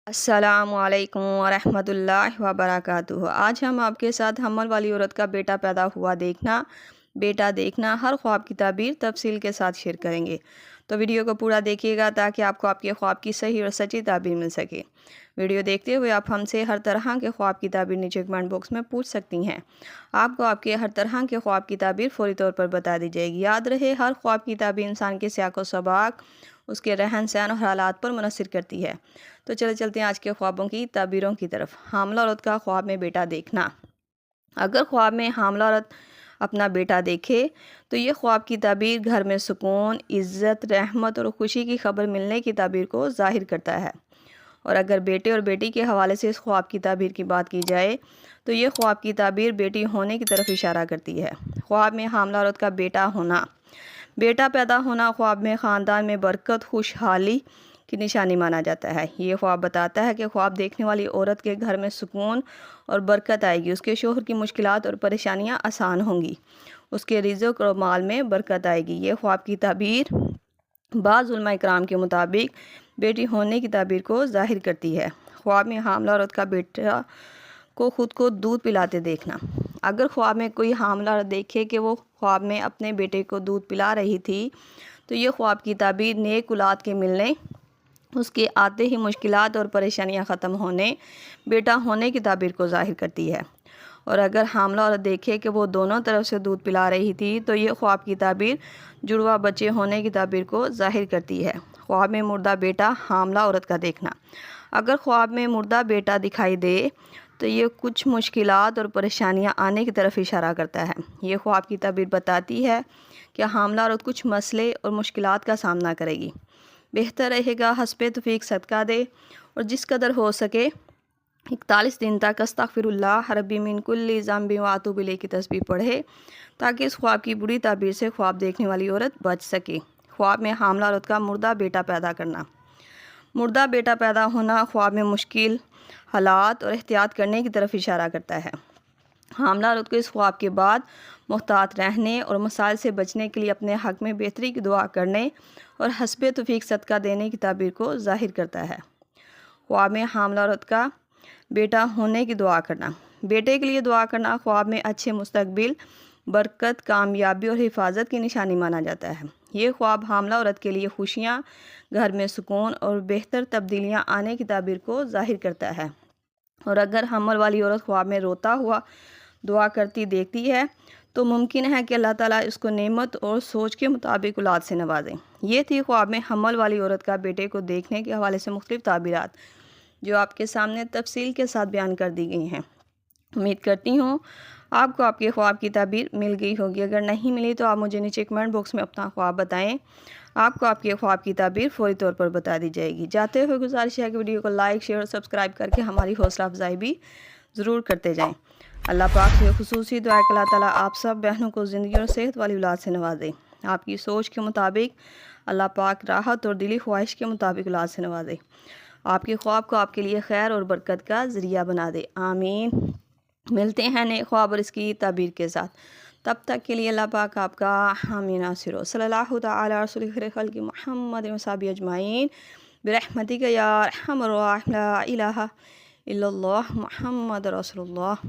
السلام علیکم ورحمۃ اللہ وبرکاتہ۔ آج ہم آپ کے ساتھ حمل والی عورت کا بیٹا پیدا ہوا بیٹا دیکھنا ہر خواب کی تعبیر تفصیل کے ساتھ شیئر کریں گے، تو ویڈیو کو پورا دیکھیے گا تاکہ آپ کو آپ کے خواب کی صحیح اور سچی تعبیر مل سکے۔ ویڈیو دیکھتے ہوئے آپ ہم سے ہر طرح کے خواب کی تعبیر نیچے کمنٹ باکس میں پوچھ سکتی ہیں۔ آپ کو آپ کے ہر طرح کے خواب کی تعبیر فوری طور پر بتا دی جائے گی۔ یاد رہے، ہر خواب کی تعبیر انسان کے سیاق و سباق، اس کے رہن سہن اور حالات پر منحصر کرتی ہے۔ تو چلتے ہیں آج کے خوابوں کی تعبیروں کی طرف۔ حاملہ عورت کا خواب میں بیٹا دیکھنا۔ اگر خواب میں حاملہ عورت اپنا بیٹا دیکھے تو یہ خواب کی تعبیر گھر میں سکون، عزت، رحمت اور خوشی کی خبر ملنے کی تعبیر کو ظاہر کرتا ہے۔ اور اگر بیٹے اور بیٹی کے حوالے سے اس خواب کی تعبیر کی بات کی جائے تو یہ خواب کی تعبیر بیٹی ہونے کی طرف اشارہ کرتی ہے۔ خواب میں حاملہ عورت کا بیٹا ہونا۔ بیٹا پیدا ہونا خواب میں خاندان میں برکت، خوشحالی کی نشانی مانا جاتا ہے۔ یہ خواب بتاتا ہے کہ خواب دیکھنے والی عورت کے گھر میں سکون اور برکت آئے گی، اس کے شوہر کی مشکلات اور پریشانیاں آسان ہوں گی، اس کے رزق اور مال میں برکت آئے گی۔ یہ خواب کی تعبیر بعض علماء کرام کے مطابق بیٹی ہونے کی تعبیر کو ظاہر کرتی ہے۔ خواب میں حاملہ عورت کا بیٹا کو خود کو دودھ پلاتے دیکھنا۔ اگر خواب میں کوئی حاملہ عورت دیکھے کہ وہ خواب میں اپنے بیٹے کو دودھ پلا رہی تھی تو یہ خواب کی تعبیر نیک اولاد کے ملنے، اس کے آتے ہی مشکلات اور پریشانیاں ختم ہونے، بیٹا ہونے کی تعبیر کو ظاہر کرتی ہے۔ اور اگر حاملہ عورت دیکھے کہ وہ دونوں طرف سے دودھ پلا رہی تھی تو یہ خواب کی تعبیر جڑواں بچے ہونے کی تعبیر کو ظاہر کرتی ہے۔ خواب میں مردہ بیٹا حاملہ عورت کا دیکھنا۔ اگر خواب میں مردہ بیٹا دکھائی دے تو یہ کچھ مشکلات اور پریشانیاں آنے کی طرف اشارہ کرتا ہے۔ یہ خواب کی تعبیر بتاتی ہے کہ حاملہ عورت کچھ مسئلے اور مشکلات کا سامنا کرے گی۔ بہتر رہے گا حسب توفیق صدقہ دے اور جس قدر ہو سکے 41 دن تک استغفر اللہ ربی من کل ذنب واتوب الیہ کی تسبیح پڑھے تاکہ اس خواب کی بری تعبیر سے خواب دیکھنے والی عورت بچ سکے۔ خواب میں حاملہ عورت کا مردہ بیٹا پیدا کرنا۔ مردہ بیٹا پیدا ہونا خواب میں مشکل حالات اور احتیاط کرنے کی طرف اشارہ کرتا ہے۔ حاملہ عورت کو اس خواب کے بعد محتاط رہنے اور مسائل سے بچنے کے لیے اپنے حق میں بہتری کی دعا کرنے اور حسب توفیق صدقہ دینے کی تعبیر کو ظاہر کرتا ہے۔ خواب میں حاملہ عورت کا بیٹا ہونے کی دعا کرنا۔ بیٹے کے لیے دعا کرنا خواب میں اچھے مستقبل، برکت، کامیابی اور حفاظت کی نشانی مانا جاتا ہے۔ یہ خواب حاملہ عورت کے لیے خوشیاں، گھر میں سکون اور بہتر تبدیلیاں آنے کی تعبیر کو ظاہر کرتا ہے۔ اور اگر حمل والی عورت خواب میں روتا ہوا دعا کرتی دیکھتی ہے تو ممکن ہے کہ اللہ تعالیٰ اس کو نعمت اور سوچ کے مطابق اولاد سے نوازے۔ یہ تھی خواب میں حمل والی عورت کا بیٹے کو دیکھنے کے حوالے سے مختلف تعبیرات جو آپ کے سامنے تفصیل کے ساتھ بیان کر دی گئی ہیں۔ امید کرتی ہوں آپ کو آپ کے خواب کی تعبیر مل گئی ہوگی۔ اگر نہیں ملی تو آپ مجھے نیچے کمنٹ باکس میں اپنا خواب بتائیں، آپ کو آپ کے خواب کی تعبیر فوری طور پر بتا دی جائے گی۔ جاتے ہوئے گزارش ہے کہ ویڈیو کو لائک، شیئر اور سبسکرائب کر کے ہماری حوصلہ افزائی بھی ضرور کرتے جائیں۔ اللہ پاک سے خصوصی دعا کہ اللہ تعالیٰ آپ سب بہنوں کو زندگی اور صحت والی اولاد سے نوازے، آپ کی سوچ کے مطابق اللہ پاک راحت اور دلی خواہش کے مطابق اولاد سے نوازے، آپ کے خواب کو آپ کے لیے خیر اور برکت کا ذریعہ بنا دے، آمین۔ ملتے ہیں نئے خواب اور اس کی تعبیر کے ساتھ، تب تک کے لیے اللہ پاک آپ کا حامی ناصر ہو۔ صلی اللہ تعالی علی رسول خیر خلق محمد وصحبہ اجمعین برحمتک یا ارحم الراحمین، لا الہ الا اللہ محمد رسول اللہ۔